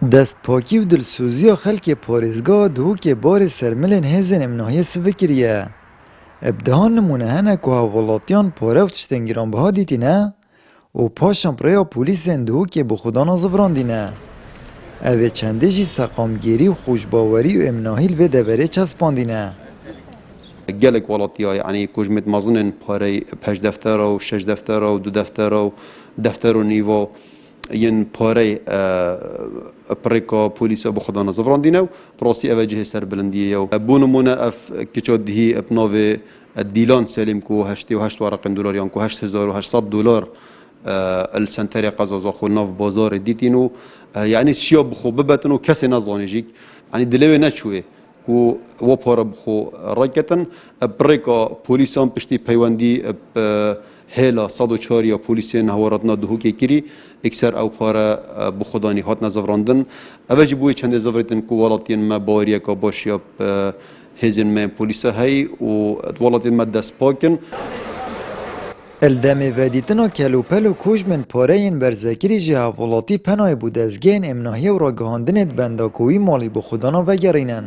دست پاکی و دلسوزی خلک پارێزگا دووکێ barê sermilên hêzên emnahiyê sivi kiriye. Ebdehan nimûne hene ku hevwelatiyan pare û tiştên giranbiha dîtîne û paşan pirêya polîsên duhokê bi xwedana zivrandîne. Ev ê çendê jî seqamgirî û xweşbawerî û emnahî li vê deverê çespandîne. gelek welatiya yani kujmet mezinin parey peş deftera û şeş deftera û du deftera û defter û nîvo yên parey pirêka polîsa bi xwedana zivrandîne û rastî ev cihê serbilindiyê ye. Bû nimûne ev kiça dihî bi navê Dîlan Selîm ku 88 weraqên dolariyan ku 8800 dolar li senterê qezaza xwe nav bazarê dîtîn û yani şiya bi xwe bibetin û kesê nezanî jî yani dilê wê neçûye ku we para bi xwe raketin pirêka polîsan piştî peywendî hêla 104 ya polîsên hewaratina duhokê kirî ekser ew pare bi xwedanî hatine zivrandin. Ev jî bûye çendê zivrêtin ku welatiyên me baweriyeka baş ya hêzên me polîsa hey û welatên me destpakin. Eldemê vedîtina kelûpel û kujmên pareyên berzekirî jî hevwelatî penayê bû dezgehên emnahiyê û ragihandinê bendakûyî malî bi xwedana vegerînin.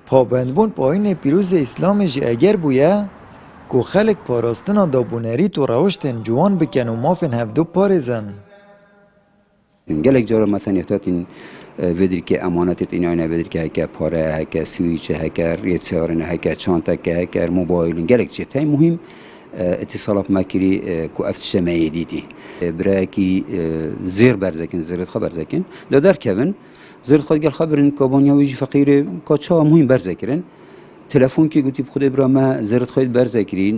Pabendbûn payînê pîrozê Îslamê jî eger bûye ku xelek parastina dabûnerît û rewiştên ciwan bikin û mafên hevdû parêzin. Gelek cara meteniyetên vedirke emanetet inayne vedirke heke pare heke swîçe heke rêçarine heke çanteke heke mobaylin gelek çetey muhim اتصالات مکری کو افتش میدیدی برای کی زیر برزکن زیرت خبر زکن دادر کون زیرت خود گل خبرن کابانیا ویجی فقیره کاچا مهم برزکرن تلفن کی گویی خود ابراهیم زیرت خود برزکرین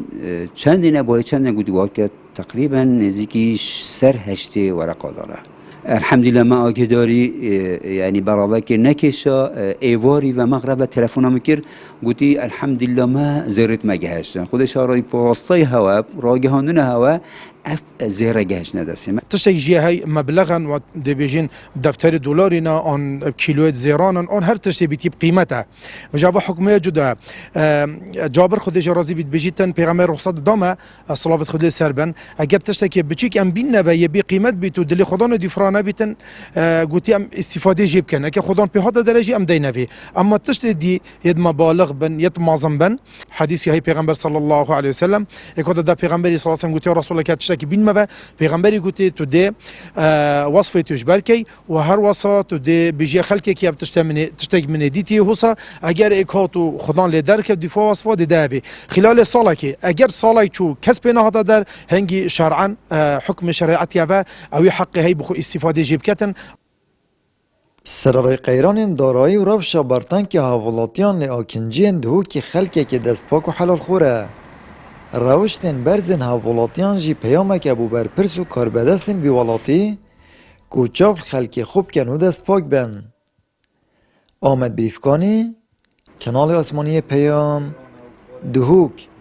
چند نه باید چند نه گویی واقعا تقریبا نزدیکی سر هشته ورقه داره الحمدلله ما آگهداری یعنی برابر که نکشا ایواری و مغرب تلفن میکر گویی الحمدلله ما زیرت مگهشتن خودش آرای پاستای هوا راگهاندن هوا اف زیره گهش نداشتیم. تشتي جي هاي مبلغا ودبيجين دفتر دولارنا آن كيلوات زيرانا آن هر تشتي بيتيب قيمتها وجاب حكمية جدا جابر خودش رازي بيت بيجيتن پیغمبر رخصت دامه صلوات خود سربن اگر تشتي که بچيك ام بين نبا يبي قيمت بيتو دلي خدان دفرانه بيتن قوتي ام استفاده جيب كن اگر خدان په هذا درجه ام دينوي اما تشتي دي يد مبالغ بن يد معظم بن حديث هي پیغمبر صلى الله عليه وسلم يكون ده پیغمبر صلى الله عليه وسلم قوتي رسول الله که بین مو پیغمبری گویی تو ده وصفه توش برکی و هر وصفه تو ده بیجی خلکی که تشتگ من دیتی حسا اگر اکاتو خدان لیدر که دفاع وصفه ده بی خلال سالی که اگر سالی چو کس پینا هدا در هنگی شرعا حکم شریعتی و اوی حق هی بخو استفاده جیب کتن. سرای قیران دارایی و روش برتن که هاولاتیان لیاکنجین دهو که خلکی که دست پاک و حلال خوره. روشتن برزن هاولاتیان جی پیامک ابو برپرس و کاربدستن وی ولاتی کوچاف خلکی خوب کن و دست پاک بن. آمد بریفکانی، کانال آسمانی پیام، دهوک.